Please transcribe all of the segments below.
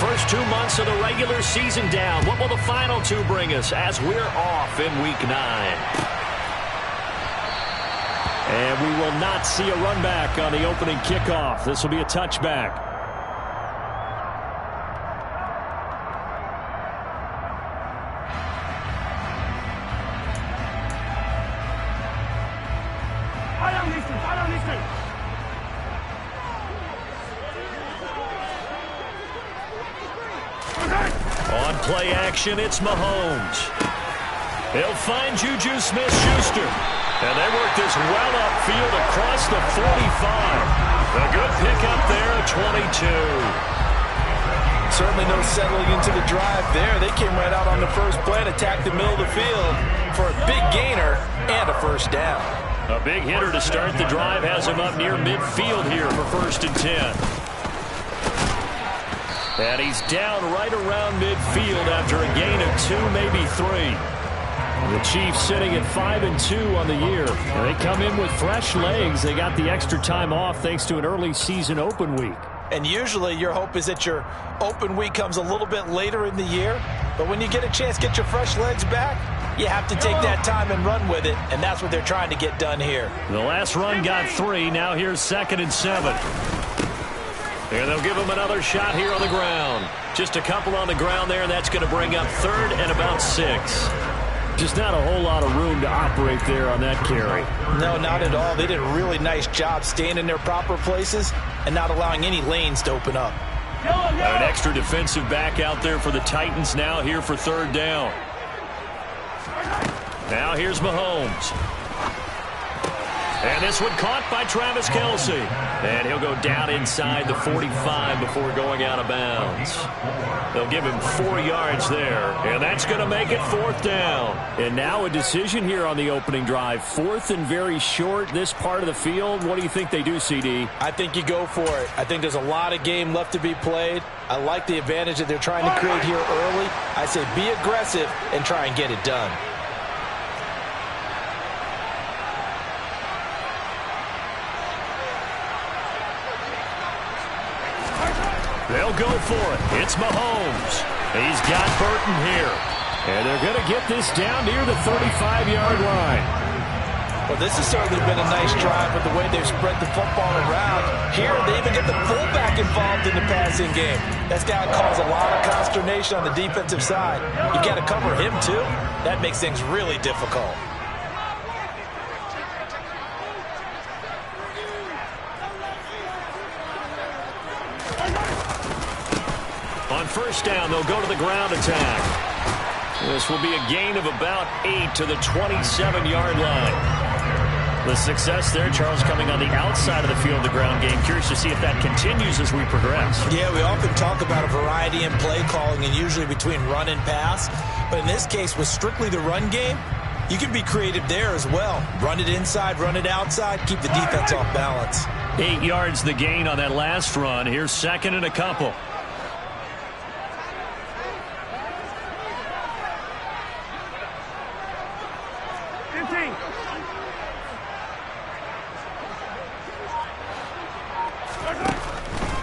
First 2 months of the regular season down. What will the final two bring us as we're off in Week 9? And we will not see a run back on the opening kickoff. This will be a touchback. On play action, it's Mahomes. He'll find Juju Smith-Schuster. And they work this well upfield across the 45. A good pickup there at 22. Certainly no settling into the drive there. They came right out on the first play and attacked the middle of the field for a big gainer and a first down. A big hitter to start the drive has him up near midfield here for 1st and 10. And he's down right around midfield after a gain of 2, maybe 3. The Chiefs sitting at 5-2 on the year. And they come in with fresh legs. They got the extra time off thanks to an early season open week. And usually your hope is that your open week comes a little bit later in the year. But when you get a chance to get your fresh legs back, you have to take that time and run with it. And that's what they're trying to get done here. The last run got 3. Now here's 2nd and 7. And they'll give him another shot here on the ground. Just a couple on the ground there, and that's going to bring up 3rd and about 6. Just not a whole lot of room to operate there on that carry. No, not at all. They did a really nice job staying in their proper places and not allowing any lanes to open up. An extra defensive back out there for the Titans now here for 3rd down. Now here's Mahomes. And this one caught by Travis Kelce. And he'll go down inside the 45 before going out of bounds. They'll give him 4 yards there. And that's going to make it 4th down. And now a decision here on the opening drive. 4th and very short, this part of the field. What do you think they do, CD? I think you go for it. I think there's a lot of game left to be played. I like the advantage that they're trying to create here early. I say be aggressive and try and get it done. They'll go for it. It's Mahomes. He's got Burton here. And they're going to get this down near the 35-yard line. Well, this has certainly been a nice drive with the way they've spread the football around. Here, they even get the fullback involved in the passing game. That's got to cause a lot of consternation on the defensive side. You got to cover him, too. That makes things really difficult. On 1st down, they'll go to the ground attack. This will be a gain of about 8 to the 27-yard line. The success there, Charles, coming on the outside of the field, the ground game. Curious to see if that continues as we progress. Yeah, we often talk about a variety in play calling and usually between run and pass. But in this case, with strictly the run game, you can be creative there as well. Run it inside, run it outside, keep the defense off balance. 8 yards the gain on that last run. Here's 2nd and a couple.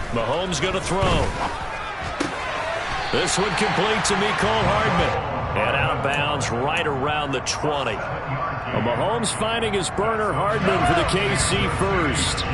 Mahomes going to throw. This one complete to Mecole Hardman. And out of bounds right around the 20. Well, Mahomes finding his burner Hardman for the KC first.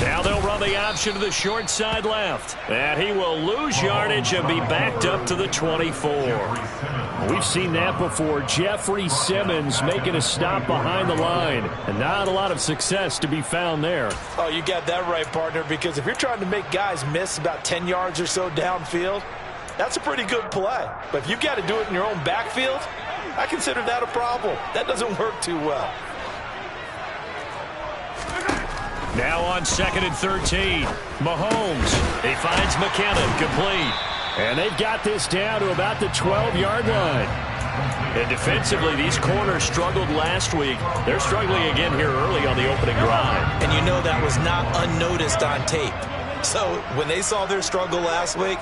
Now they'll run the option to the short side left. And he will lose yardage and be backed up to the 24. We've seen that before. Jeffrey Simmons making a stop behind the line. And not a lot of success to be found there. Oh, you got that right, partner, because if you're trying to make guys miss about 10 yards or so downfield, that's a pretty good play. But if you've got to do it in your own backfield, I consider that a problem. That doesn't work too well. Now on 2nd and 13. Mahomes. He finds McKinnon complete. And they've got this down to about the 12-yard line. And defensively, these corners struggled last week. They're struggling again here early on the opening drive. And you know that was not unnoticed on tape. So when they saw their struggle last week,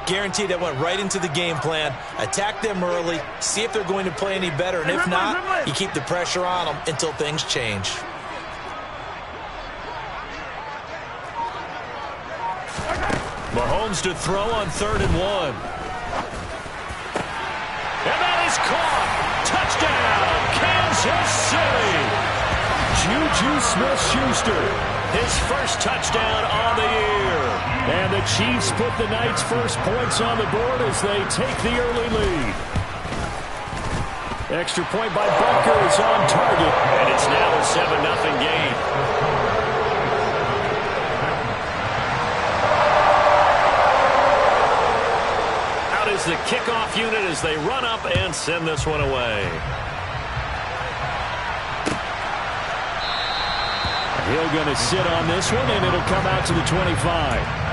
guaranteed that went right into the game plan. Attack them early, see if they're going to play any better. And if not, you keep the pressure on them until things change. Mahomes to throw on 3rd and 1. And that is caught. Touchdown, Kansas City. Juju Smith-Schuster, his first touchdown on the year. And the Chiefs put the night's first points on the board as they take the early lead. Extra point by Butker is on target. And it's now a 7-0 game. Is the kickoff unit as they run up and send this one away. Hill going to sit on this one, and it'll come out to the 25.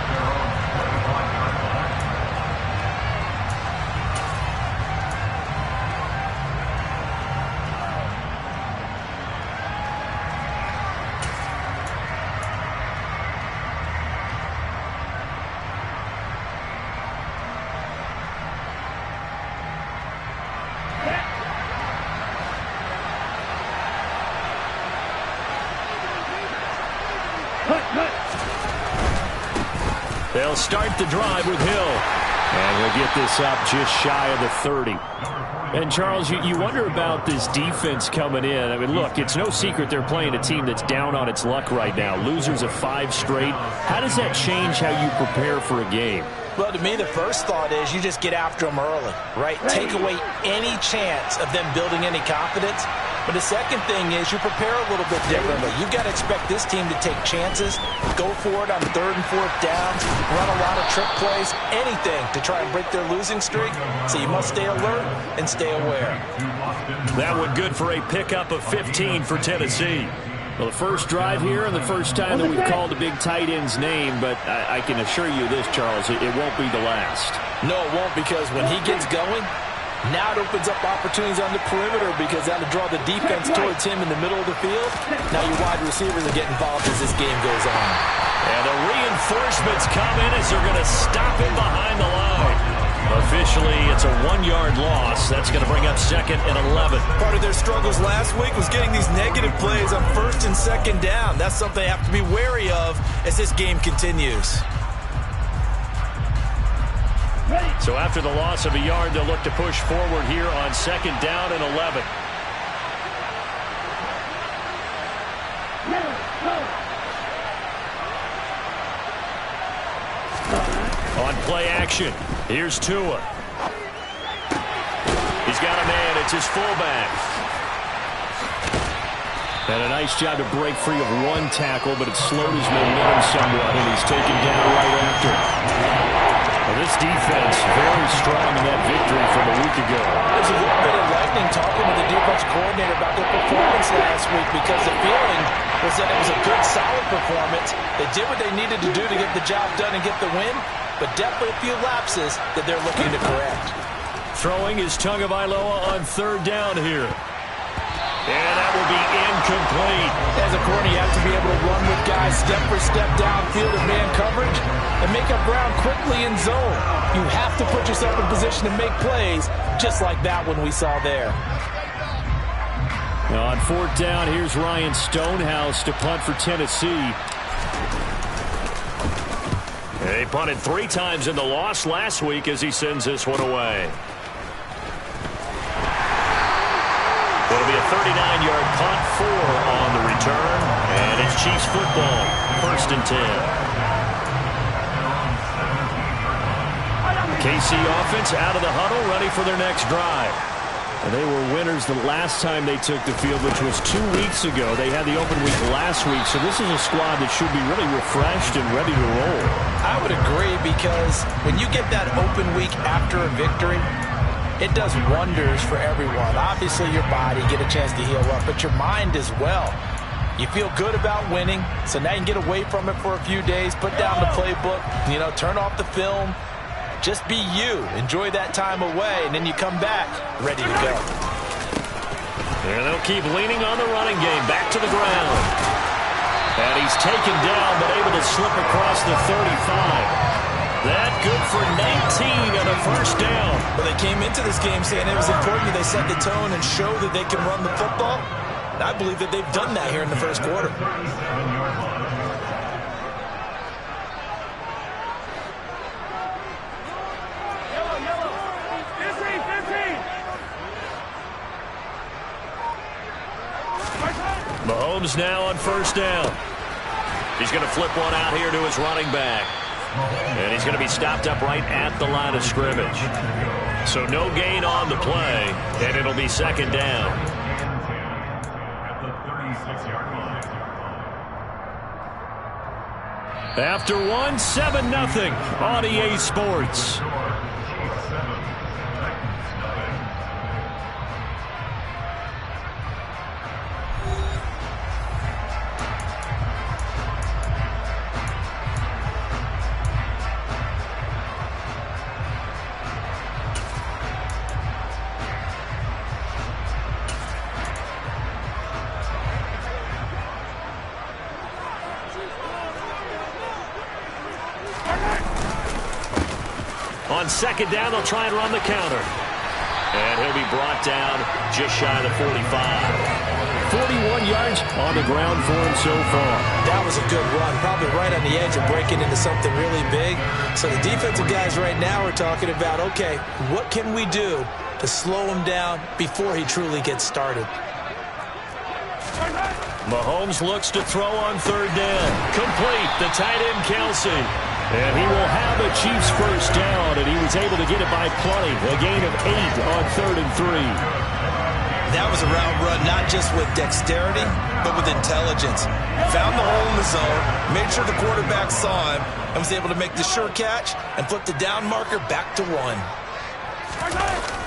They'll start the drive with Hill. And we'll get this up just shy of the 30. And, Charles, you wonder about this defense coming in. I mean, look, it's no secret they're playing a team that's down on its luck right now. Losers of 5 straight. How does that change how you prepare for a game? Well, to me, the first thought is you just get after them early, right? Take away any chance of them building any confidence. But the second thing is you prepare a little bit differently. You've got to expect this team to take chances, go for it on 3rd and 4th downs, run a lot of trick plays, anything to try and break their losing streak. So you must stay alert and stay aware. That one good for a pickup of 15 for Tennessee. Well, the first drive here and the first time that we've called a big tight end's name, but I can assure you this, Charles, it won't be the last. No, it won't, because when he gets going, now it opens up opportunities on the perimeter because that'll draw the defense towards him in the middle of the field. Now your wide receivers will get involved as this game goes on. And the reinforcements come in as they're going to stop him behind the line. Officially, it's a 1-yard loss. That's going to bring up 2nd and 11. Part of their struggles last week was getting these negative plays on 1st and 2nd down. That's something they have to be wary of as this game continues. So after the loss of a yard, they'll look to push forward here on 2nd down and 11. On play action, here's Tua. He's got a man, it's his fullback. And a nice job to break free of 1 tackle, but it slowed his momentum somewhat, and he's taken down right after. Well, this defense very strong in that victory from a week ago. There's a little bit of lightning talking to the defense coordinator about their performance last week because the feeling was that it was a good, solid performance. They did what they needed to do to get the job done and get the win, but definitely a few lapses that they're looking to correct. Throwing is Tagovailoa on 3rd down here. And that will be incomplete. As a corner, you have to be able to run with guys step for step downfield in man coverage and make up ground quickly in zone. You have to put yourself in position to make plays, just like that one we saw there. Now on 4th down, here's Ryan Stonehouse to punt for Tennessee. They punted 3 times in the loss last week as he sends this one away. It'll be a 39-yard punt, 4 on the return, and it's Chiefs football, 1st and 10. KC offense out of the huddle, ready for their next drive. And they were winners the last time they took the field, which was 2 weeks ago. They had the open week last week, so this is a squad that should be really refreshed and ready to roll. I would agree, because when you get that open week after a victory, it does wonders for everyone. Obviously, your body, get a chance to heal up, but your mind as well. You feel good about winning, so now you can get away from it for a few days, put down the playbook, turn off the film, Just be you. Enjoy that time away, and then you come back ready to go. And they'll keep leaning on the running game. Back to the ground. And he's taken down, but able to slip across the 35. That good for 19 and a first down. Well, they came into this game saying it was important that they set the tone and show that they can run the football. And I believe that they've done that here in the first quarter. Mahomes now on first down. He's going to flip one out here to his running back. And he's going to be stopped up right at the line of scrimmage. So no gain on the play, and it'll be second down. After one, 7-0 on EA Sports. On second down, they'll try and run the counter. And he'll be brought down just shy of the 45. 41 yards on the ground for him so far. That was a good run, probably right on the edge of breaking into something really big. So the defensive guys right now are talking about, okay, what can we do to slow him down before he truly gets started? Mahomes looks to throw on third down. Complete, the tight end Kelsey. And he will have a Chiefs first down, and he was able to get it by plenty. A gain of 8 on 3rd and 3. That was a route run, not just with dexterity, but with intelligence. Found the hole in the zone, made sure the quarterback saw him, and was able to make the sure catch and flip the down marker back to 1.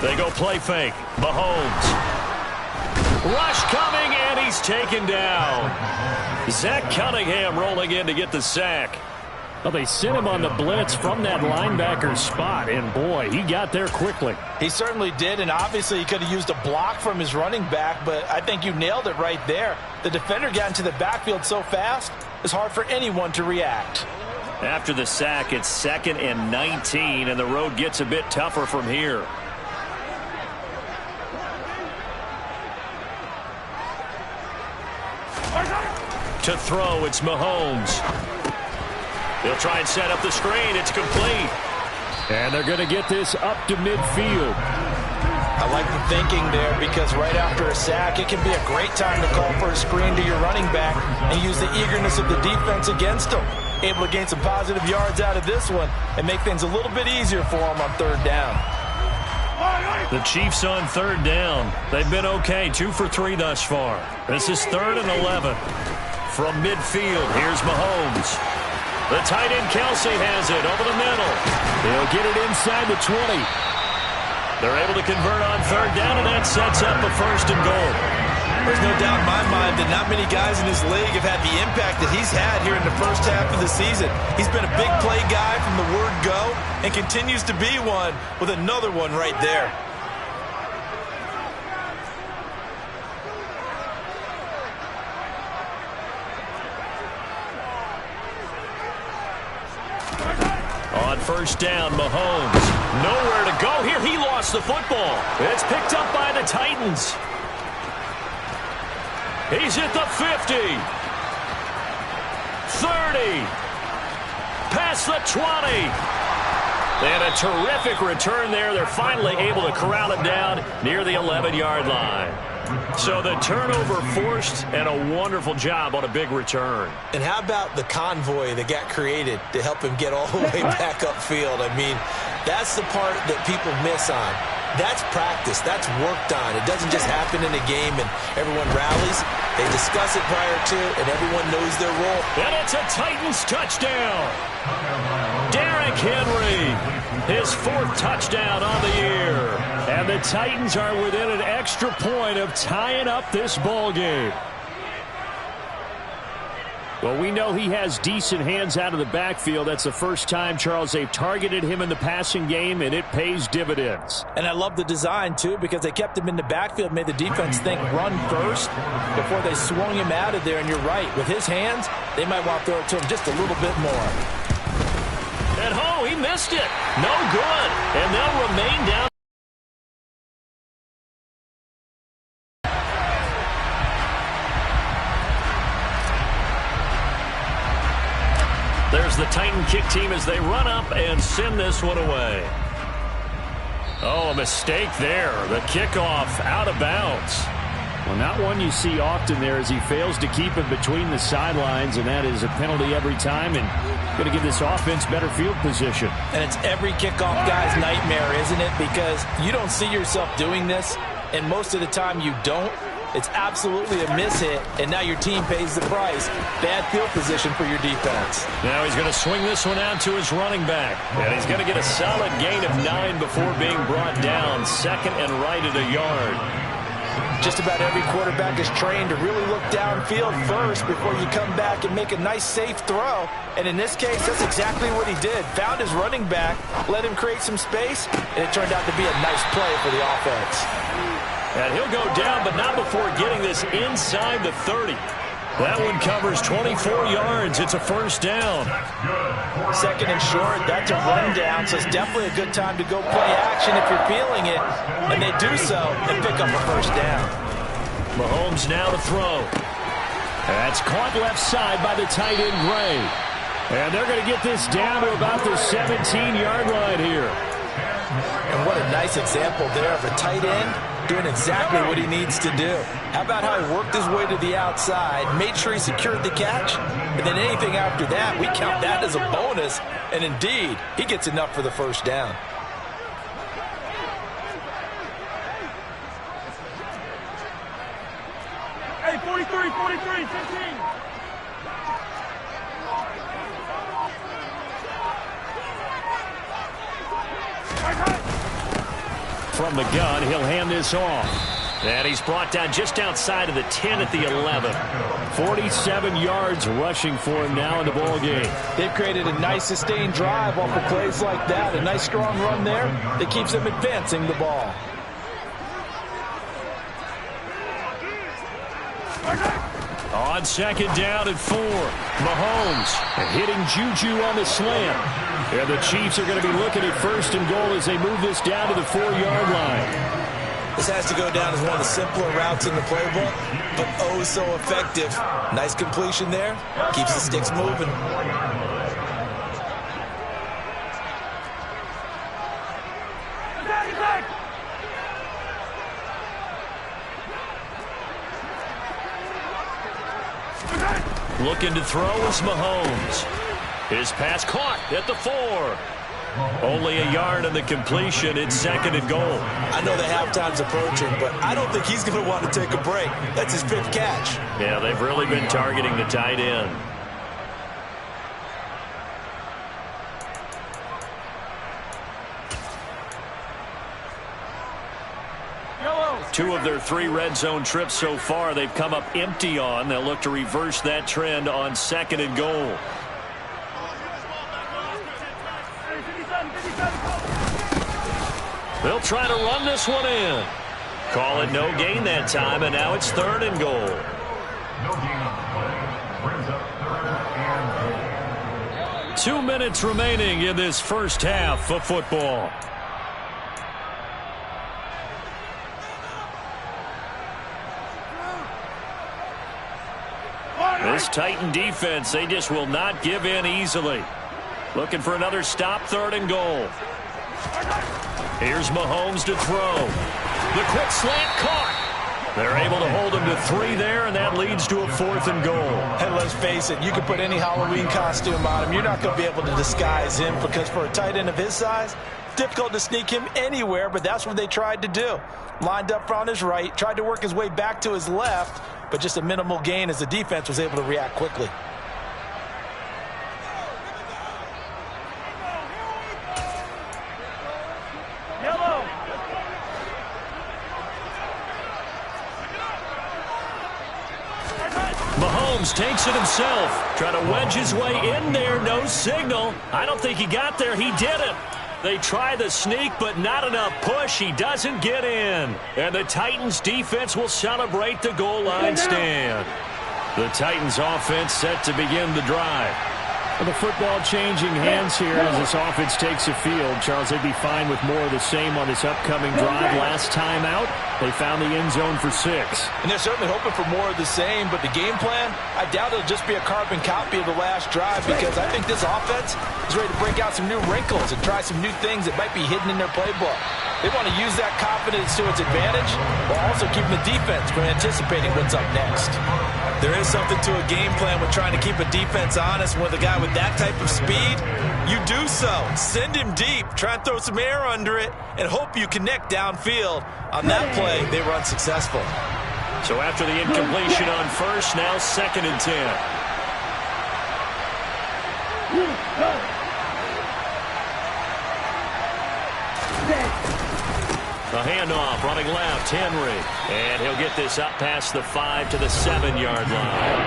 They go play fake. Mahomes. Rush coming, and he's taken down. Zach Cunningham rolling in to get the sack. Well, they sent him on the blitz from that linebacker spot, and boy, he got there quickly. He certainly did, and obviously he could have used a block from his running back, but I think you nailed it right there. The defender got into the backfield so fast, it's hard for anyone to react. After the sack, it's 2nd and 19, and the road gets a bit tougher from here. To throw, it's Mahomes. They'll try and set up the screen. It's complete. And they're going to get this up to midfield. I like the thinking there because right after a sack, it can be a great time to call for a screen to your running back and use the eagerness of the defense against them. Able to gain some positive yards out of this one and make things a little bit easier for them on third down. The Chiefs on third down. They've been okay, 2 for 3 thus far. This is 3rd and 11. From midfield, here's Mahomes. The tight end Kelsey has it over the middle. They'll get it inside the 20. They're able to convert on third down, and that sets up a 1st and goal. There's no doubt in my mind that not many guys in this league have had the impact that he's had here in the first half of the season. He's been a big play guy from the word go and continues to be one with another one right there. On first down, Mahomes. Nowhere to go here. He lost the football. It's picked up by the Titans. He's at the 50. 30. Past the 20. And a terrific return there. They're finally able to corral him down near the 11-yard line. So the turnover forced, and a wonderful job on a big return. And how about the convoy that got created to help him get all the way back upfield? I mean, that's the part that people miss on. That's practice. That's worked on. It doesn't just happen in a game and everyone rallies. They discuss it prior to, and everyone knows their role. And it's a Titans touchdown. Derrick Henry, his 4th touchdown on the year. And the Titans are within an extra point of tying up this ball game. Well, we know he has decent hands out of the backfield. That's the first time, Charles, they've targeted him in the passing game, and it pays dividends. And I love the design, too, because they kept him in the backfield, made the defense think run first before they swung him out of there. And you're right. With his hands, they might want to throw it to him just a little bit more. And, oh, he missed it. No good. And they'll remain down. There's the Titan kick team as they run up and send this one away. Oh, a mistake there. The kickoff out of bounds. Well, not one you see often there as he fails to keep it between the sidelines, and that is a penalty every time and going to give this offense better field position. And it's every kickoff guy's nightmare, isn't it? Because you don't see yourself doing this, and most of the time you don't. It's absolutely a mishit, and now your team pays the price. Bad field position for your defense. Now he's going to swing this one out to his running back. And he's going to get a solid gain of 9 before being brought down. Second and right at a yard. Just about every quarterback is trained to really look downfield first before you come back and make a nice, safe throw. And in this case, that's exactly what he did. Found his running back, let him create some space, and it turned out to be a nice play for the offense. And he'll go down, but not before getting this inside the 30. That one covers 24 yards. It's a first down. Second and short, that's a run down, so it's definitely a good time to go play action if you're feeling it. And they do so and pick up a first down. Mahomes now to throw. That's caught left side by the tight end, Gray. And they're going to get this down to about the 17-yard line here. And what a nice example there of a tight end doing exactly what he needs to do. How about how he worked his way to the outside, made sure he secured the catch, and then anything after that, we count that as a bonus. And indeed, he gets enough for the first down. Hey, 43, 15. From the gun, he'll hand this off. And he's brought down just outside of the 10 at the 11. 47 yards rushing for him now in the ball game. They've created a nice sustained drive off of plays like that. A nice strong run there that keeps them advancing the ball. On second down and 4. Mahomes hitting Juju on the slant. And the Chiefs are going to be looking at first and goal as they move this down to the 4-yard line. This has to go down as one of the simpler routes in the playbook, but oh so effective. Nice completion there. Keeps the sticks moving. Looking to throw is Mahomes. His pass caught at the 4. Only a yard on the completion. It's second and goal. I know the halftime's approaching, but I don't think he's going to want to take a break. That's his 5th catch. Yeah, they've really been targeting the tight end. Two of their 3 red zone trips so far, they've come up empty on. They'll look to reverse that trend on second and goal. They'll try to run this one in. Call it no gain that time, and now it's third and goal. 2 minutes remaining in this first half of football. This Titan defense, they just will not give in easily. Looking for another stop, third and goal. Here's Mahomes to throw. The quick slant caught. They're able to hold him to 3 there, and that leads to a 4th and goal. And let's face it, you can put any Halloween costume on him. You're not going to be able to disguise him because for a tight end of his size, difficult to sneak him anywhere, but that's what they tried to do. Lined up on his right, tried to work his way back to his left, but just a minimal gain as the defense was able to react quickly. Mahomes takes it himself. Trying to wedge his way in there. No signal. I don't think he got there. He did it. They try the sneak, but not enough push. He doesn't get in. And the Titans defense will celebrate the goal line stand. The Titans offense set to begin the drive. Well, the football changing hands here as this offense takes the field. Charles, they'd be fine with more of the same on this upcoming drive. Last time out, they found the end zone for 6. And they're certainly hoping for more of the same, but the game plan, I doubt it'll just be a carbon copy of the last drive, because I think this offense is ready to break out some new wrinkles and try some new things that might be hidden in their playbook. They want to use that confidence to its advantage while also keeping the defense from anticipating what's up next. There is something to a game plan with trying to keep a defense honest. With a guy with that type of speed, you do so. Send him deep, try and throw some air under it, and hope you connect downfield. On that play, they were unsuccessful. So after the incompletion on first, now 2nd and 10. A handoff, running left, Henry. And he'll get this up past the 5 to the 7-yard line.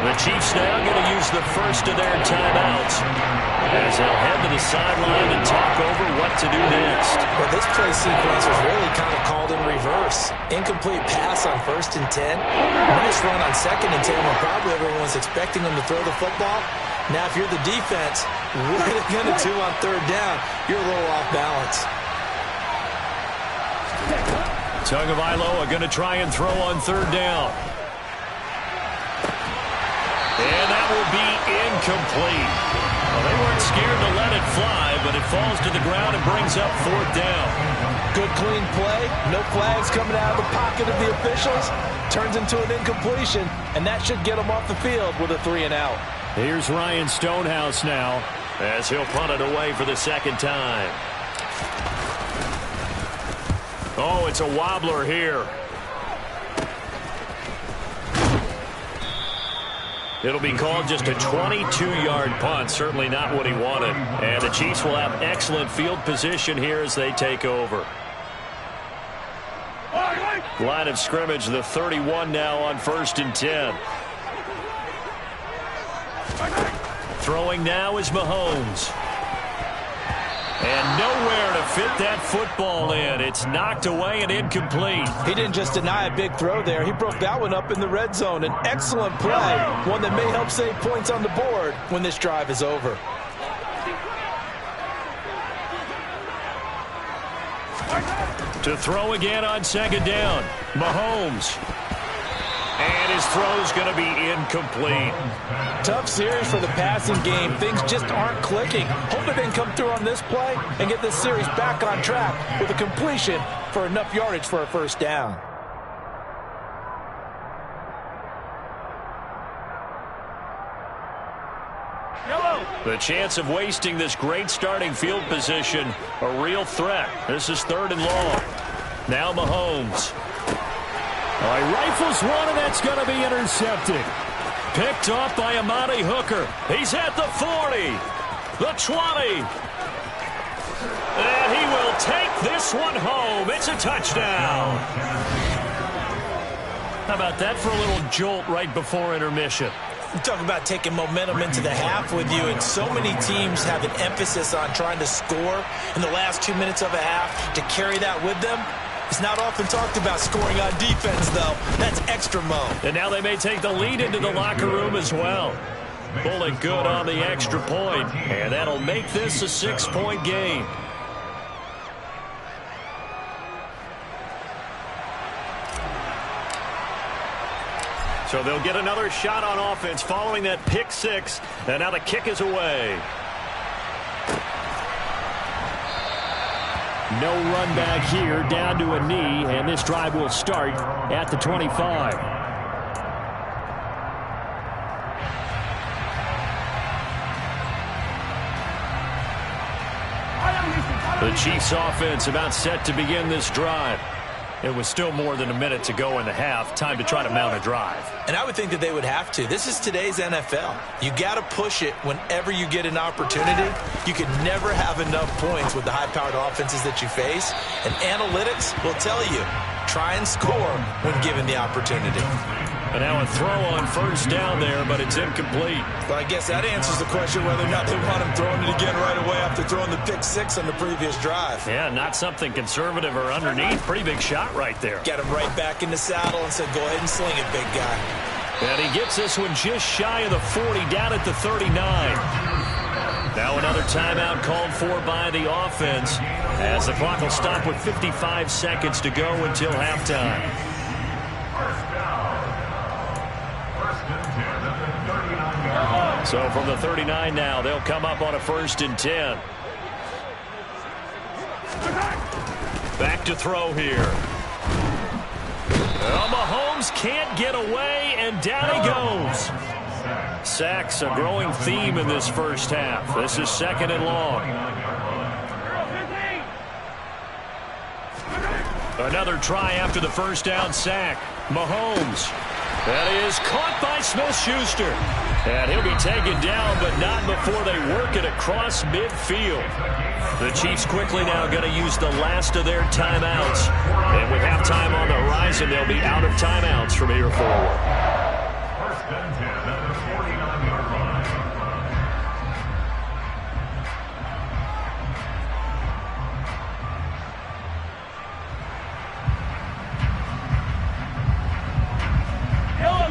The Chiefs now going to use the first of their timeouts as they'll head to the sideline and talk over what to do next. Well, this play sequence was really kind of called in reverse. Incomplete pass on 1st and 10. Nice run on 2nd and 10 when probably everyone was expecting them to throw the football. Now, if you're the defense, what are they going to do on 3rd down? You're a little off balance. Tagovailoa going to try and throw on 3rd down. And that will be incomplete. Well, they weren't scared to let it fly, but it falls to the ground and brings up 4th down. Good, clean play. No flags coming out of the pocket of the officials. Turns into an incompletion, and that should get them off the field with a 3-and-out. Here's Ryan Stonehouse now, as he'll punt it away for the 2nd time. Oh, it's a wobbler here. It'll be called just a 22-yard punt. Certainly not what he wanted. And the Chiefs will have excellent field position here as they take over. Line of scrimmage, the 31 now on 1st and 10. Throwing now is Mahomes. And nowhere to fit that football in. It's knocked away and incomplete. He didn't just deny a big throw there. He broke that one up in the red zone. An excellent play. One that may help save points on the board when this drive is over. To throw again on 2nd down. Mahomes. And his throw's going to be incomplete. Tough series for the passing game. Things just aren't clicking. Hope they can come through on this play and get this series back on track with a completion for enough yardage for a 1st down. The chance of wasting this great starting field position, a real threat. This is 3rd and long. Now Mahomes. He rifles one, and that's going to be intercepted. Picked off by Amani Hooker. He's at the 40, the 20. And he will take this one home. It's a touchdown. How about that for a little jolt right before intermission? You talk about taking momentum into the half with you, and so many teams have an emphasis on trying to score in the last 2 minutes of a half to carry that with them. It's not often talked about scoring on defense, though. That's extra mode. And now they may take the lead into the locker room as well. Pulling good on the extra point, and that'll make this a 6-point game. So they'll get another shot on offense following that pick 6, and now the kick is away. No run back here, down to a knee, and this drive will start at the 25. The Chiefs offense about set to begin this drive. It was still more than a minute to go in the half. Time to try to mount a drive. And I would think that they would have to. This is today's NFL. You got to push it whenever you get an opportunity. You can never have enough points with the high-powered offenses that you face. And analytics will tell you, try and score when given the opportunity. And now a throw on first down there, but it's incomplete. Well, I guess that answers the question whether or not they want him throwing it again right away after throwing the pick six on the previous drive. Yeah, not something conservative or underneath. Pretty big shot right there. Got him right back in the saddle and said, go ahead and sling it, big guy. And he gets this one just shy of the 40, down at the 39. Now another timeout called for by the offense, as the clock will stop with 55 seconds to go until halftime. So from the 39 now, they'll come up on a 1st and 10. Back to throw here. Well, Mahomes can't get away, and down he goes. Sacks, a growing theme in this first half. This is 2nd and long. Another try after the first down sack. Mahomes. That is caught by Smith-Schuster. And he'll be taken down, but not before they work it across midfield. The Chiefs quickly now going to use the last of their timeouts. And with halftime on the horizon, they'll be out of timeouts from here forward. 1st and 10 at the 49-yard line.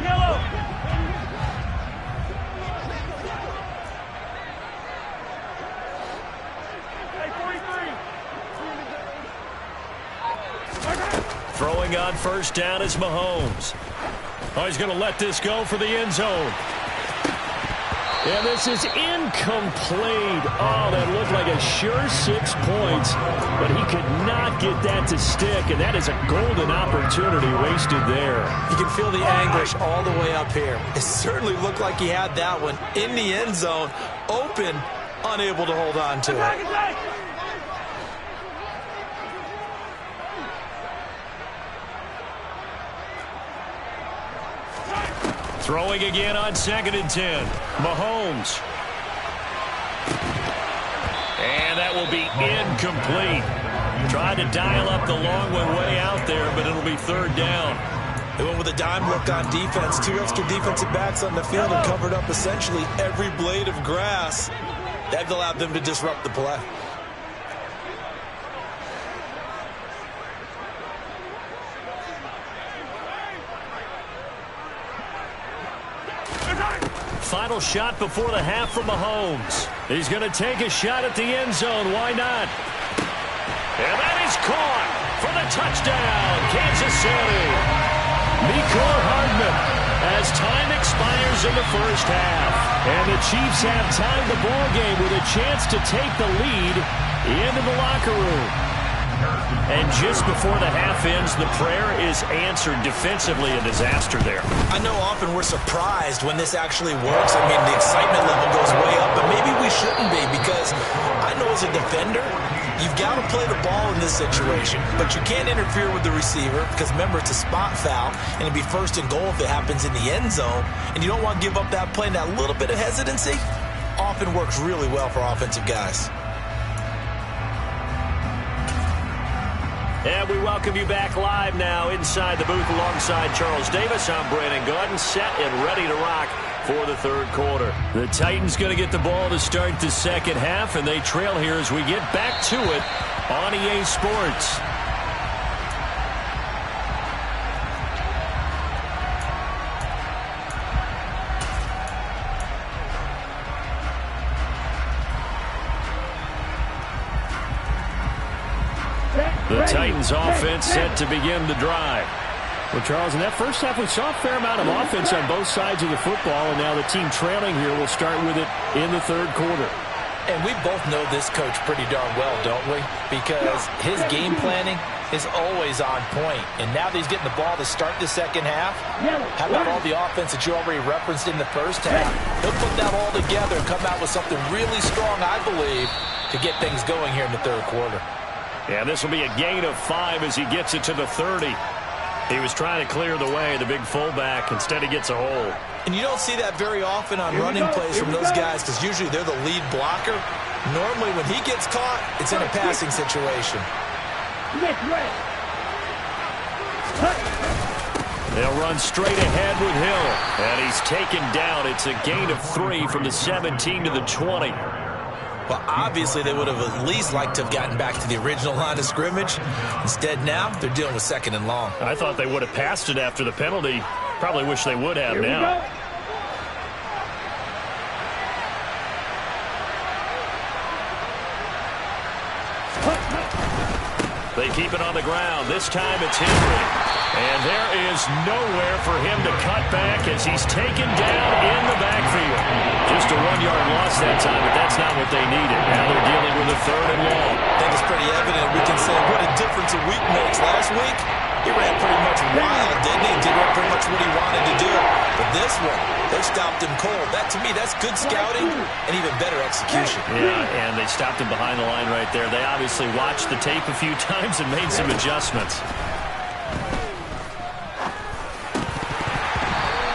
Yellow. Throwing on first down is Mahomes. Oh, he's going to let this go for the end zone. And this is incomplete. Oh, that looked like a sure 6 points, but he could not get that to stick, and that is a golden opportunity wasted there. You can feel the anguish all the way up here. It certainly looked like he had that one in the end zone, open, unable to hold on to it. Throwing again on 2nd and 10. Mahomes. And that will be incomplete. Tried to dial up the long way out there, but it'll be 3rd down. They went with a dime look on defense. 2 extra defensive backs on the field and covered up essentially every blade of grass. That allowed them to disrupt the play. Final shot before the half from Mahomes. He's going to take a shot at the end zone. Why not? And that is caught for the touchdown, Kansas City. Mecole Hardman as time expires in the first half. And the Chiefs have tied the ball game with a chance to take the lead into the locker room. And just before the half ends, the prayer is answered. Defensively, a disaster there. I know often we're surprised when this actually works. I mean, the excitement level goes way up, but maybe we shouldn't be, because I know as a defender, you've got to play the ball in this situation, but you can't interfere with the receiver because, remember, it's a spot foul, and it'd be 1st and goal if it happens in the end zone, and you don't want to give up that play. And that little bit of hesitancy often works really well for offensive guys. And we welcome you back live now inside the booth alongside Charles Davis. I'm Brandon Gaudin, set and ready to rock for the 3rd quarter. The Titans going to get the ball to start the 2nd half, and they trail here as we get back to it on EA Sports. The Titans offense set to begin the drive. Well, Charles, in that first half, we saw a fair amount of offense on both sides of the football, and now the team trailing here will start with it in the 3rd quarter. And we both know this coach pretty darn well, don't we? Because his game planning is always on point. And now that he's getting the ball to start the 2nd half, how about all the offense that you already referenced in the first half? He'll put that all together and come out with something really strong, I believe, to get things going here in the 3rd quarter. Yeah, this will be a gain of 5 as he gets it to the 30. He was trying to clear the way, the big fullback. Instead, he gets a hold. And you don't see that very often on running plays from those guys, because usually they're the lead blocker. Normally, when he gets caught, it's in a passing situation. They'll run straight ahead with Hill. And he's taken down. It's a gain of 3 from the 17 to the 20. Well, obviously, they would have at least liked to have gotten back to the original line of scrimmage. Instead, now, they're dealing with 2nd and long. I thought they would have passed it after the penalty. Probably wish they would have now. They keep it on the ground. This time it's Henry. And there is nowhere for him to cut back as he's taken down in the backfield. Just a 1-yard loss that time, but that's not what they needed. Now they're dealing with a 3rd and long. I think it's pretty evident. We can say what a difference a week makes. Last week, he ran pretty much wild, didn't he? Did pretty much what he wanted to do. But this one, they stopped him cold. That, to me, that's good scouting and even better execution. Yeah, and they stopped him behind the line right there. They obviously watched the tape a few times and made some adjustments.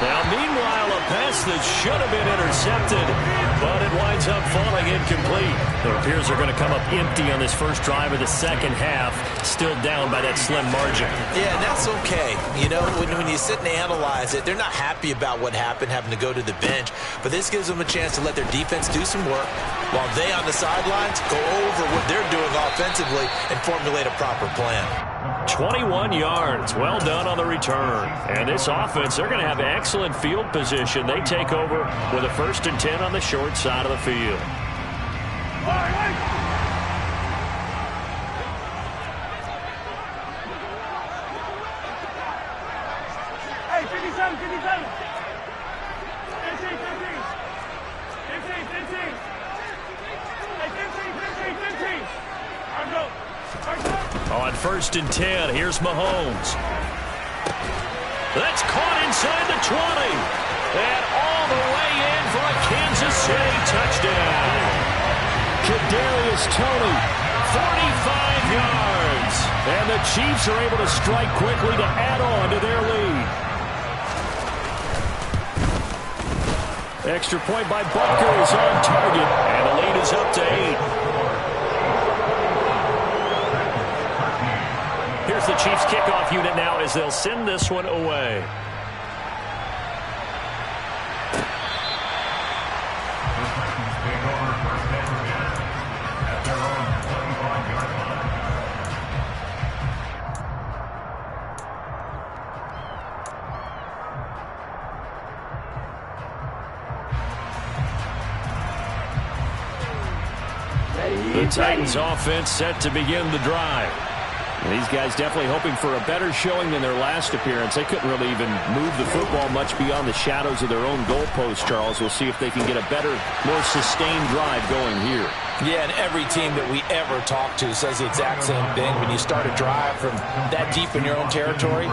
Now, meanwhile, a pass that should have been intercepted, but it winds up falling incomplete. It appears they're going to come up empty on this first drive of the second half, still down by that slim margin. Yeah, and that's okay. You know, when you sit and analyze it, they're not happy about what happened, having to go to the bench, but this gives them a chance to let their defense do some work while they on the sidelines go over what they're doing offensively and formulate a proper plan. 21 yards. Well done on the return. And this offense, they're going to have excellent field position. They take over with a 1st and 10 on the short side of the field. Hey, 57, 57. 15, 15. 15, 15. Hey, 15, 15, 15. I'll go. On 1st and 10, here's Mahomes. That's caught inside the 20. And all the way in for a Kansas City touchdown. Kadarius Toney, 45 yards. And the Chiefs are able to strike quickly to add on to their lead. Extra point by Butker is on target. And the lead is up to 8. Here's the Chiefs kickoff unit now as they'll send this one away. The Titans offense set to begin the drive. And these guys definitely hoping for a better showing than their last appearance. They couldn't really even move the football much beyond the shadows of their own goalpost, Charles. We'll see if they can get a better, more sustained drive going here. Yeah, and every team that we ever talk to says the exact same thing. When you start a drive from that deep in your own territory,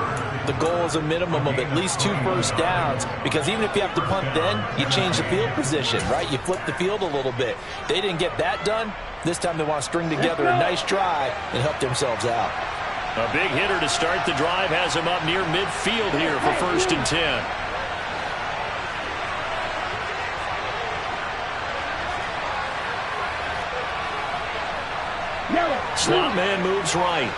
the goal is a minimum of at least 2 first downs, because even if you have to punt then, you change the field position, right? You flip the field a little bit. They didn't get that done. This time they want to string together a nice drive and help themselves out. A big hitter to start the drive has him up near midfield here for 1st and 10. Slot man moves right.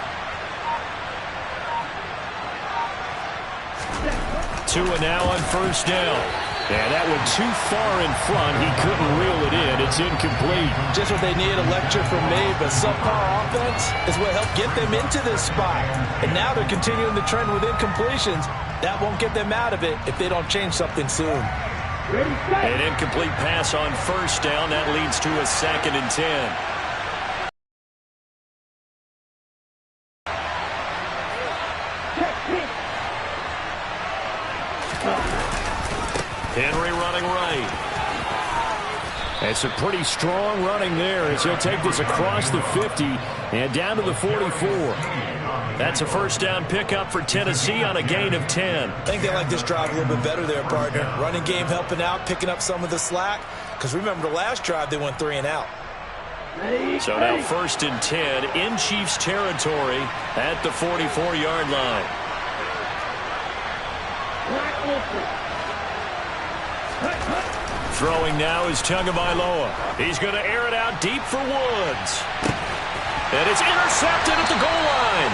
2 and now on 1st down. And that went too far in front. He couldn't reel it in. It's incomplete. Just what they need, a lecture from me, but subpar offense is what helped get them into this spot. And now they're continuing the trend with incompletions. That won't get them out of it if they don't change something soon. An incomplete pass on 1st down. That leads to a 2nd and 10. Henry running right. It's a pretty strong running there as he'll take this across the 50 and down to the 44. That's a 1st down pickup for Tennessee on a gain of 10. I think they like this drive a little bit better there, partner. Running game helping out, picking up some of the slack. Because remember the last drive, they went 3 and out. So now 1st and 10 in Chiefs territory at the 44-yard line. Throwing now is Tagovailoa. He's going to air it out deep for Woods. And it's intercepted at the goal line.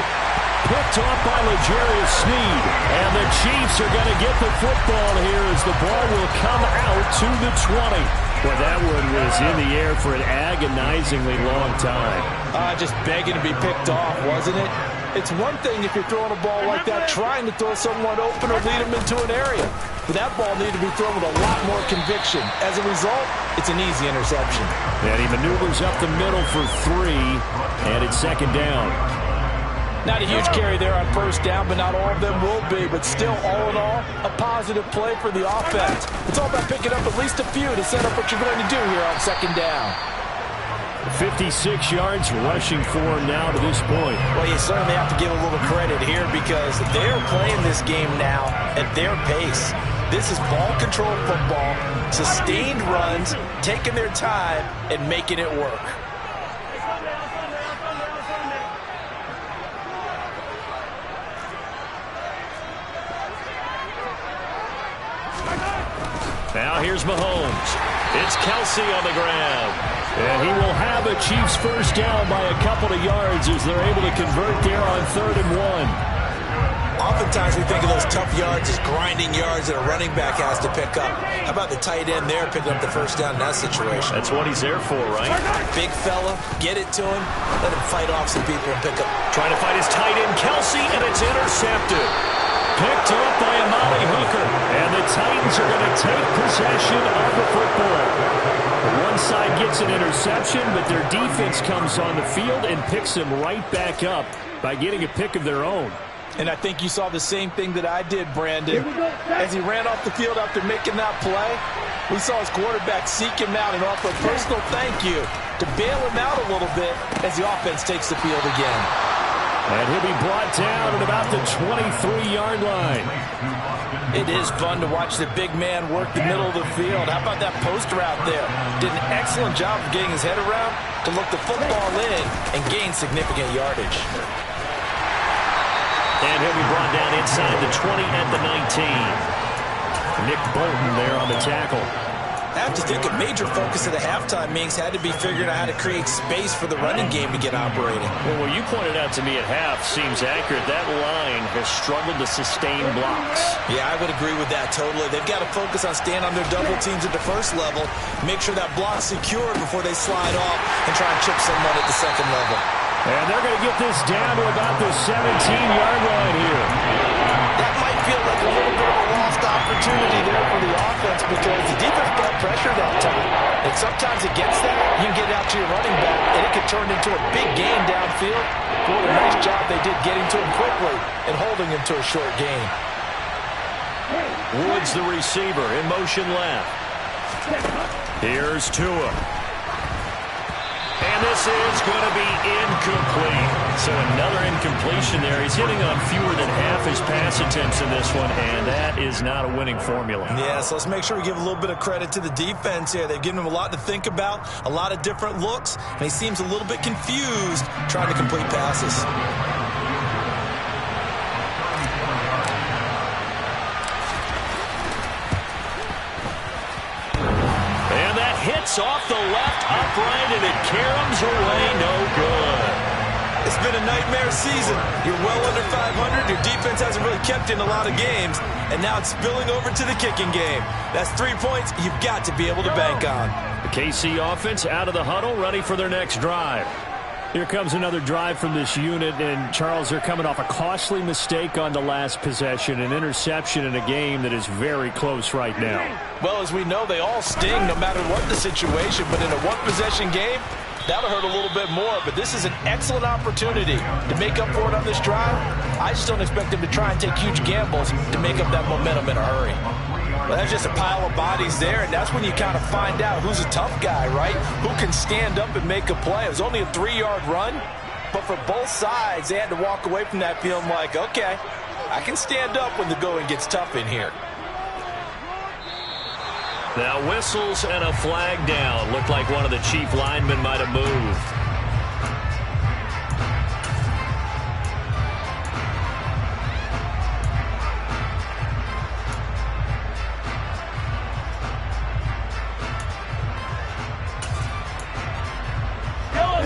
picked off by L'Jarius Sneed. And the Chiefs are going to get the football here as the ball will come out to the 20. Well, that one was in the air for an agonizingly long time. Just begging to be picked off, wasn't it? It's one thing if you're throwing a ball like that, trying to throw someone open or lead them into an area. But that ball needed to be thrown with a lot more conviction. As a result, it's an easy interception. And he maneuvers up the middle for 3, and it's second down. Not a huge carry there on first down, but not all of them will be. But still, all in all, a positive play for the offense. It's all about picking up at least a few to set up what you're going to do here on second down. 56 yards rushing for him now to this point. Well, you certainly have to give a little credit here because they're playing this game now at their pace. This is ball control football, sustained runs, taking their time, and making it work. Now here's Mahomes. It's Kelsey on the ground. And he will have a Chiefs first down by a couple of yards as they're able to convert there on 3rd and 1. Oftentimes we think of those tough yards as grinding yards that a running back has to pick up. How about the tight end there picking up the first down in that situation? That's what he's there for, right? Big fella, get it to him, let him fight off some people and pick up. Trying to fight his tight end, Kelsey, and it's intercepted. Picked up by Amari Hooker. And the Titans are going to take possession of the football. One side gets an interception, but their defense comes on the field and picks them right back up by getting a pick of their own. And I think you saw the same thing that I did, Brandon. As he ran off the field after making that play, we saw his quarterback seek him out and offer a personal thank you to bail him out a little bit as the offense takes the field again. And he'll be brought down at about the 23-yard line. It is fun to watch the big man work the middle of the field. How about that post route there? Did an excellent job of getting his head around to look the football in and gain significant yardage. And he'll be brought down inside the 20 at the 19. Nick Bolton there on the tackle. I have to think a major focus of the halftime meetings had to be figuring out how to create space for the running game to get operating. Well, what you pointed out to me at half seems accurate. That line has struggled to sustain blocks. Yeah, I would agree with that totally. They've got to focus on staying on their double teams at the first level, make sure that block's secured before they slide off and try and chip someone at the second level. And they're going to get this down to about the 17-yard line here. That might feel like a little bit of a lost opportunity there for the offense because the defense put up pressure that time. And sometimes against that, you can get out to your running back, and it can turn into a big gain downfield. What a nice job they did getting to him quickly and holding him to a short gain. Woods, the receiver, in motion left. Here's Tua. And this is going to be incomplete. So another incompletion there. He's hitting on fewer than half his pass attempts in this one, and that is not a winning formula. Yeah, so let's make sure we give a little bit of credit to the defense here. They've given him a lot to think about, a lot of different looks, and he seems a little bit confused trying to complete passes. Hits off the left upright, and it caroms away, no good. It's been a nightmare season. You're well under 500. Your defense hasn't really kept in a lot of games, and now it's spilling over to the kicking game. That's 3 points you've got to be able to bank on. The KC offense out of the huddle, ready for their next drive. Here comes another drive from this unit, and Charles, they're coming off a costly mistake on the last possession, an interception in a game that is very close right now. Well, as we know, they all sting no matter what the situation, but in a one-possession game, that'll hurt a little bit more, but this is an excellent opportunity to make up for it on this drive. I just don't expect them to try and take huge gambles to make up that momentum in a hurry. Well, that's just a pile of bodies there, and that's when you kind of find out who's a tough guy, right? Who can stand up and make a play. It was only a 3-yard run, but for both sides, they had to walk away from that feeling like, okay, I can stand up when the going gets tough in here. Now whistles and a flag down. Looked like one of the chief linemen might have moved.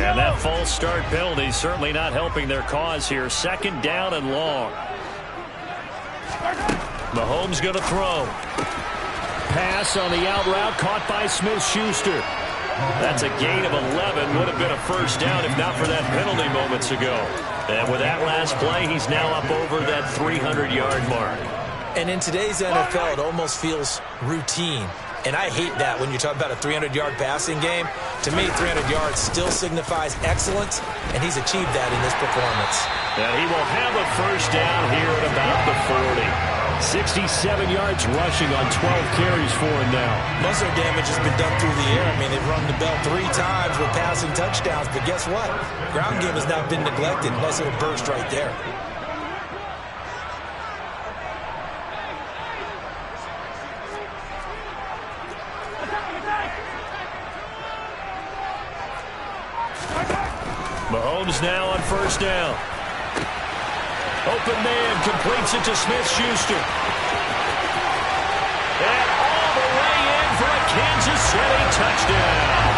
And that false start penalty certainly not helping their cause here. 2nd down and long. Mahomes going to throw. Pass on the out route caught by Smith-Schuster. That's a gain of 11. Would have been a first down if not for that penalty moments ago. And with that last play, he's now up over that 300-yard mark. And in today's NFL, it almost feels routine. And I hate that when you talk about a 300-yard passing game. To me, 300 yards still signifies excellence, and he's achieved that in this performance. And he will have a first down here at about the 40. 67 yards rushing on 12 carries for him now. Most of their damage has been done through the air. I mean, they've rung the bell 3 times with passing touchdowns, but guess what? Ground game has not been neglected. Nice little burst right there. Mahomes now on first down. Open man completes it to Smith-Schuster. And all the way in for a Kansas City touchdown.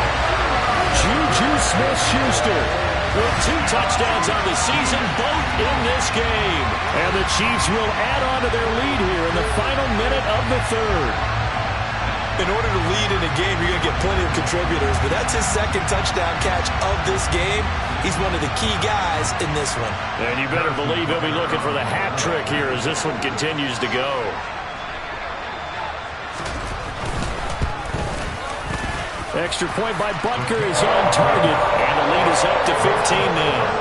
Juju Smith-Schuster with 2 touchdowns on the season, both in this game. And the Chiefs will add on to their lead here in the final minute of the 3rd. In order to lead in a game, you're going to get plenty of contributors, but that's his 2nd touchdown catch of this game. He's one of the key guys in this one. And you better believe he'll be looking for the hat trick here as this one continues to go. Extra point by Butker is on target. And the lead is up to 15 now.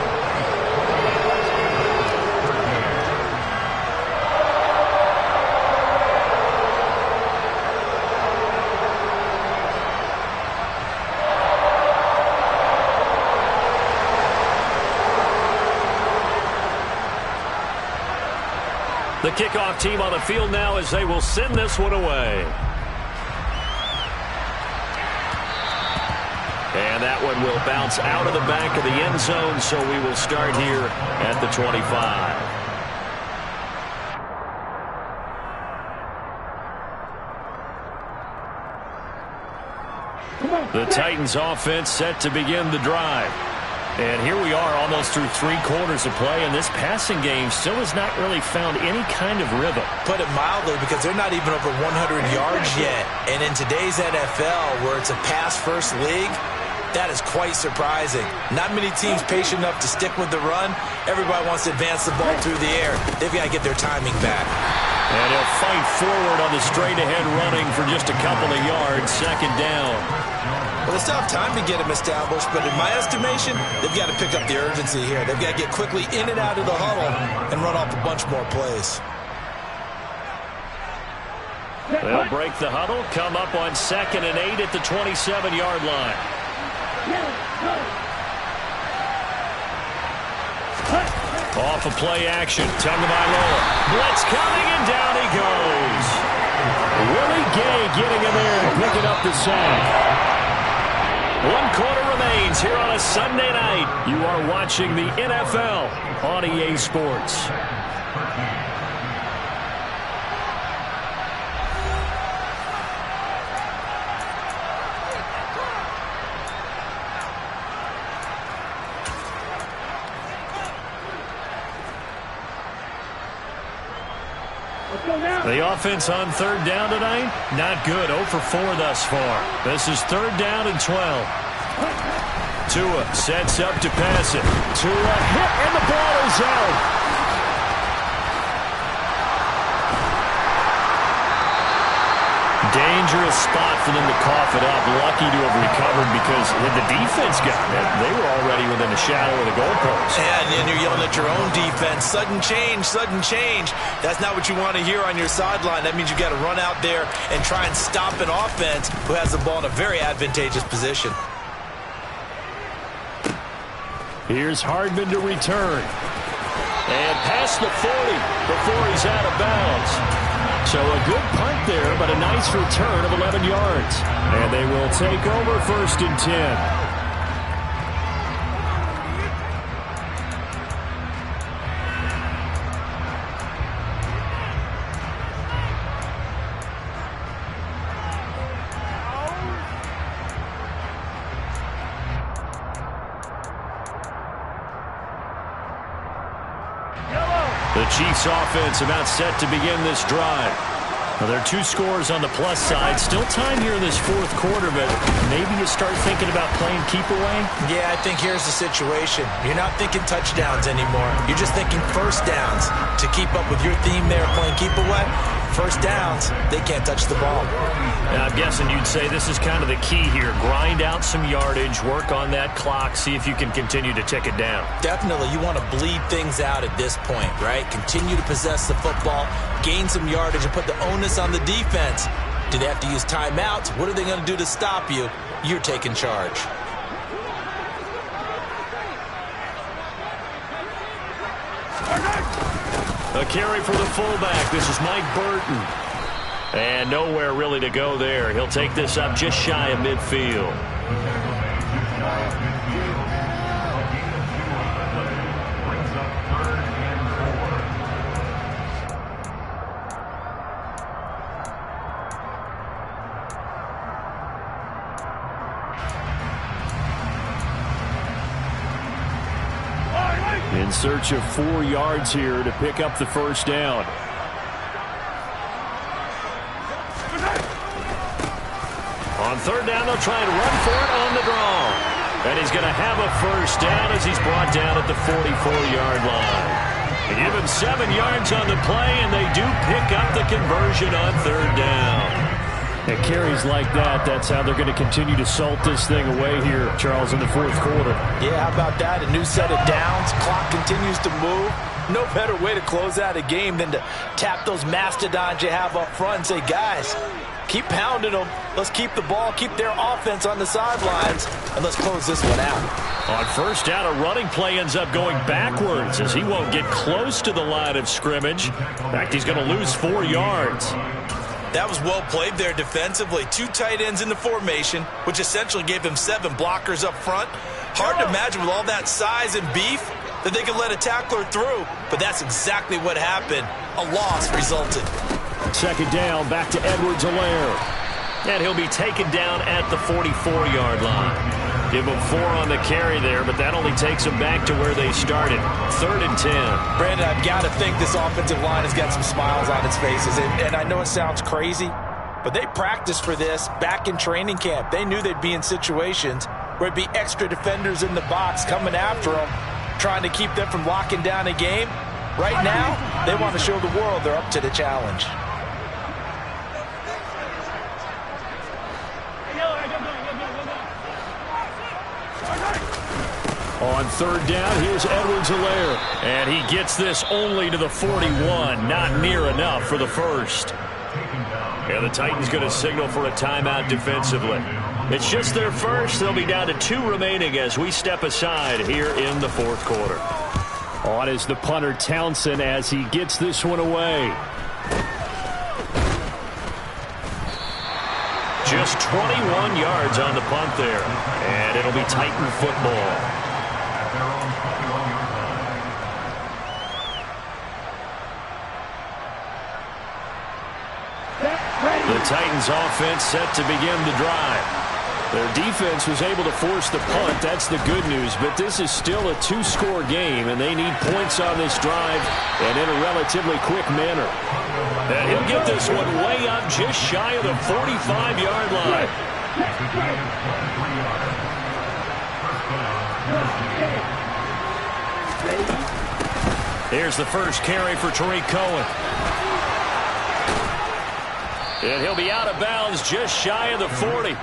The kickoff team on the field now as they will send this one away. And that one will bounce out of the back of the end zone, so we will start here at the 25. The Titans offense set to begin the drive. And here we are almost through 3 quarters of play, and this passing game still has not really found any kind of rhythm. Put it mildly, because they're not even over 100 yards yet. And in today's NFL, where it's a pass-first league, that is quite surprising. Not many teams patient enough to stick with the run. Everybody wants to advance the ball through the air. They've got to get their timing back. And he'll fight forward on the straight-ahead running for just a couple of yards, 2nd down. Well, they still have time to get him established, but in my estimation, they've got to pick up the urgency here. They've got to get quickly in and out of the huddle and run off a bunch more plays. They'll break the huddle, come up on 2nd and 8 at the 27-yard line. Off of play action, Tagovailoa. Blitz coming, and down he goes. Willie Gay getting in there and picking up the sack. 1 quarter remains here on a Sunday night. You are watching the NFL on EA Sports. The offense on 3rd down tonight, not good. 0 for 4 thus far. This is 3rd down and 12. Tua sets up to pass it. Tua hit, and the ball is out. Dangerous spot for them to cough it up. Lucky to have recovered, because had the defense gotten it, they were already within a shadow of the goalpost. And then you're yelling at your own defense. Sudden change, sudden change. That's not what you want to hear on your sideline. That means you've got to run out there and try and stop an offense who has the ball in a very advantageous position. Here's Hardman to return. And past the 40 before he's out of bounds. So a good punt there, but a nice return of 11 yards. And they will take over 1st and 10. The Chiefs offense about set to begin this drive. Well, there are 2 scores on the plus side. Still time here in this fourth quarter, but maybe you start thinking about playing keep away? Yeah, I think here's the situation. You're not thinking touchdowns anymore. You're just thinking first downs. To keep up with your theme there, playing keep away, first downs, they can't touch the ball. Now, I'm guessing you'd say this is kind of the key here. Grind out some yardage, work on that clock, see if you can continue to tick it down. Definitely, you want to bleed things out at this point, right? Continue to possess the football, gain some yardage, and put the onus on the defense. Do they have to use timeouts? What are they going to do to stop you? You're taking charge. A carry for the fullback. This is Mike Burton. And nowhere really to go there. He'll take this up just shy of midfield. In search of 4 yards here to pick up the first down. On third down, they'll try and run for it on the draw. And he's going to have a first down as he's brought down at the 44-yard line. They give him 7 yards on the play, and they do pick up the conversion on third down. At carries like that, that's how they're going to continue to salt this thing away here, Charles, in the fourth quarter. Yeah, how about that? A new set of downs. Clock continues to move. No better way to close out a game than to tap those mastodons you have up front and say, guys, keep pounding them. Let's keep the ball, keep their offense on the sidelines, and let's close this one out. On first down, a running play ends up going backwards as he won't get close to the line of scrimmage. In fact, he's going to lose 4 yards. That was well played there defensively. 2 tight ends in the formation, which essentially gave them 7 blockers up front. Hard to imagine with all that size and beef that they could let a tackler through, but that's exactly what happened. A loss resulted. Second down, back to Edwards-Helaire. And he'll be taken down at the 44-yard line. Give him 4 on the carry there, but that only takes them back to where they started. 3rd and 10. Brandon, I've got to think this offensive line has got some smiles on its faces. And I know it sounds crazy, but they practiced for this back in training camp. They knew they'd be in situations where it'd be extra defenders in the box coming after them, trying to keep them from locking down a game. Right now, they want to show the world they're up to the challenge. On third down, here's Edwards-Helaire. And he gets this only to the 41. Not near enough for the first. And the Titans going to signal for a timeout defensively. It's just their first. They'll be down to 2 remaining as we step aside here in the fourth quarter. On is the punter Townsend as he gets this one away. Just 21 yards on the punt there. And it'll be Titan football. The Titans offense set to begin the drive. Their defense was able to force the punt. That's the good news. But this is still a 2-score game, and they need points on this drive and in a relatively quick manner. And he'll get this one way up just shy of the 45-yard line. Here's the first carry for Tariq Cohen. And he'll be out of bounds just shy of the 40.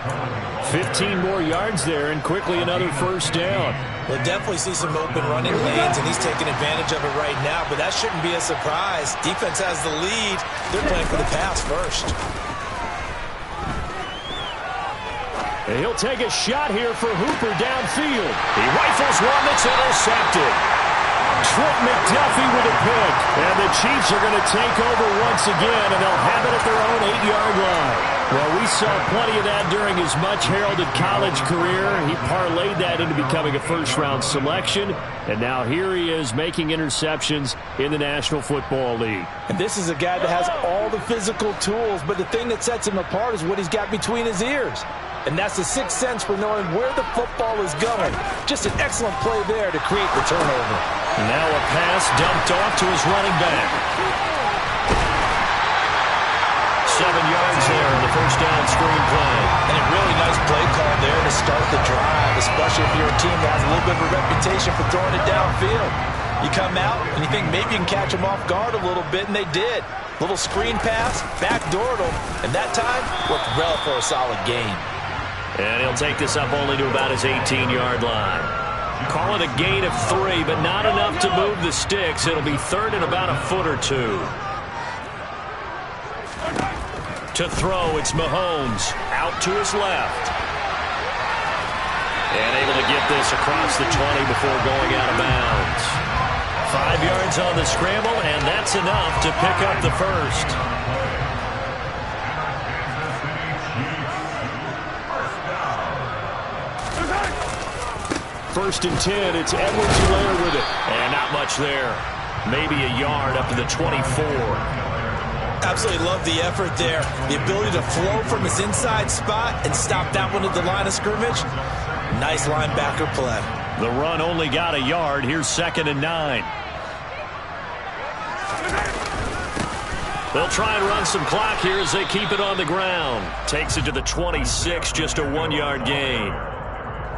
15 more yards there, and quickly another first down. We'll definitely see some open running lanes, and he's taking advantage of it right now, but that shouldn't be a surprise. Defense has the lead. They're playing for the pass first. And he'll take a shot here for Hooper downfield. He rifles one that's intercepted. Trent McDuffie with a pick. And the Chiefs are going to take over once again, and they'll have it at their own 8-yard line. Well, we saw plenty of that during his much-heralded college career. He parlayed that into becoming a first-round selection, and now here he is making interceptions in the National Football League. And this is a guy that has all the physical tools, but the thing that sets him apart is what he's got between his ears. And that's the sixth sense for knowing where the football is going. Just an excellent play there to create the turnover. Now a pass dumped off to his running back. 7 yards there in the first down screen play. And a really nice play call there to start the drive, especially if you're a team that has a little bit of a reputation for throwing it downfield. You come out and you think maybe you can catch them off guard a little bit, and they did. Little screen pass, backdoored them, and that time worked well for a solid gain. And he'll take this up only to about his 18-yard line. Call it a gain of 3, but not enough to move the sticks. It'll be third and about a foot or two. To throw, it's Mahomes out to his left. And able to get this across the 20 before going out of bounds. 5 yards on the scramble, and that's enough to pick up the first. First and 10, it's Edwards-Helaire with it. And not much there. Maybe a yard up to the 24. Absolutely love the effort there. The ability to flow from his inside spot and stop that one at the line of scrimmage. Nice linebacker play. The run only got a yard. Here's 2nd and 9. They'll try and run some clock here as they keep it on the ground. Takes it to the 26, just a 1-yard gain.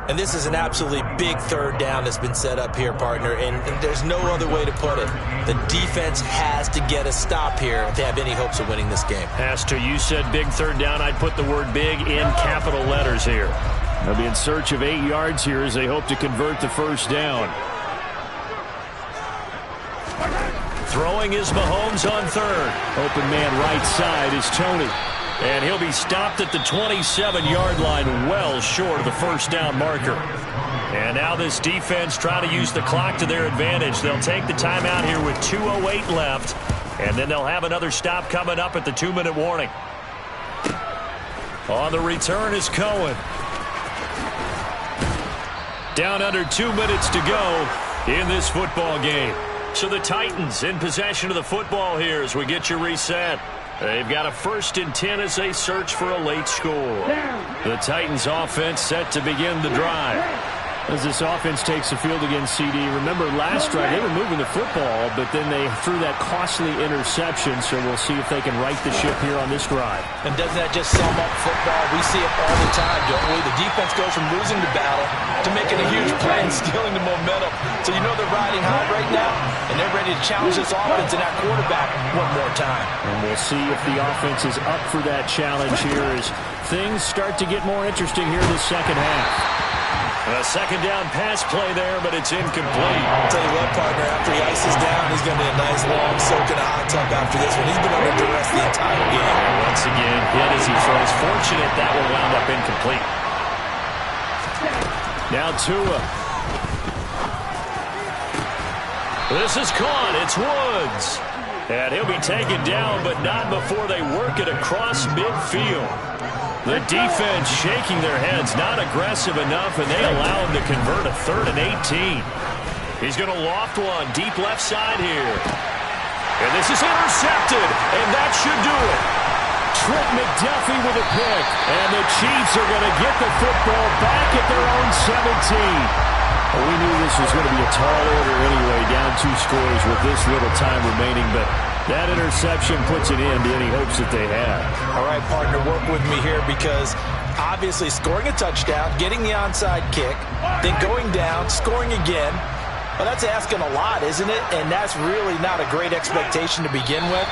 And this is an absolutely big third down that's been set up here, partner, and there's no other way to put it. The defense has to get a stop here if they have any hopes of winning this game. Has to. You said big third down. I'd put the word big in capital letters here. They'll be in search of 8 yards here as they hope to convert the first down. Throwing is Mahomes on third. Open man right side is Tony. And he'll be stopped at the 27-yard line, well short of the first down marker. And now this defense trying to use the clock to their advantage. They'll take the timeout here with 2:08 left, and then they'll have another stop coming up at the 2-minute warning. On the return is Cohen. Down under 2 minutes to go in this football game. So the Titans in possession of the football here as we get you reset. They've got a 1st and 10 as they search for a late score. The Titans offense set to begin the drive. As this offense takes the field against CD, remember last drive they were moving the football, but then they threw that costly interception, so we'll see if they can right the ship here on this drive. And doesn't that just sum up football? We see it all the time, don't we? The defense goes from losing the battle to making a huge play and stealing the momentum. So you know they're riding high right now, and they're ready to challenge this offense and that quarterback one more time. And we'll see if the offense is up for that challenge here as things start to get more interesting here in the second half. A second down pass play there, but it's incomplete. I'll tell you what, partner, after he ices down, he's going to be a nice long soak in a hot tub after this one. He's been under duress the entire game. And once again, hit as he throws. Fortunate that will wound up incomplete. Now Tua. This is caught. It's Woods. And he'll be taken down, but not before they work it across midfield. The defense shaking their heads, not aggressive enough, and they allow him to convert a 3rd and 18. He's going to loft one deep left side here. And this is intercepted, and that should do it. Trent McDuffie with a pick, and the Chiefs are going to get the football back at their own 17. Well, we knew this was going to be a tall order anyway, down 2 scores with this little time remaining, but that interception puts an end to any hopes that they had. All right, partner, work with me here because obviously scoring a touchdown, getting the onside kick, then going down, scoring again, well, that's asking a lot, isn't it? And that's really not a great expectation to begin with.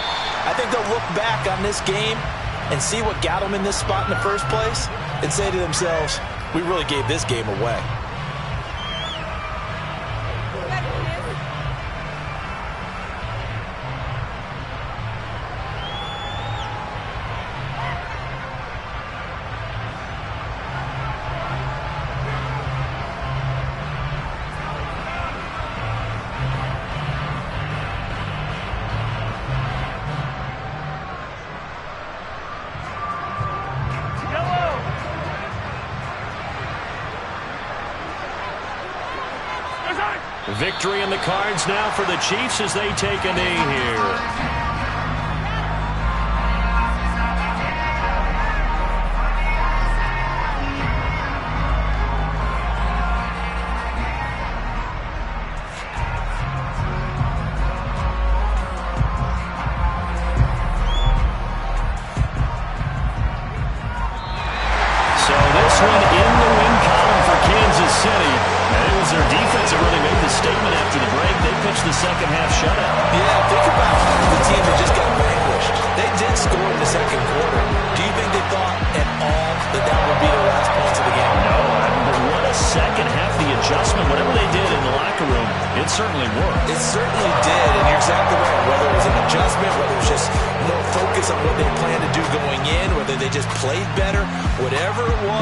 I think they'll look back on this game and see what got them in this spot in the first place and say to themselves, we really gave this game away. Victory in the cards now for the Chiefs as they take a knee here. So this one in the win column for Kansas City. And it was their defense that really made the statement after the break. They pitched the second half shutout. Yeah, think about the team that just got vanquished. They did score in the second quarter. Do you think they thought at all that that would be the last points of the game? No, but what a second half. The adjustment, whatever they did in the locker room, it certainly worked. It certainly did, and you're exactly right. Whether it was an adjustment, whether it was just more focus on what they planned to do going in, whether they just played better, whatever it was.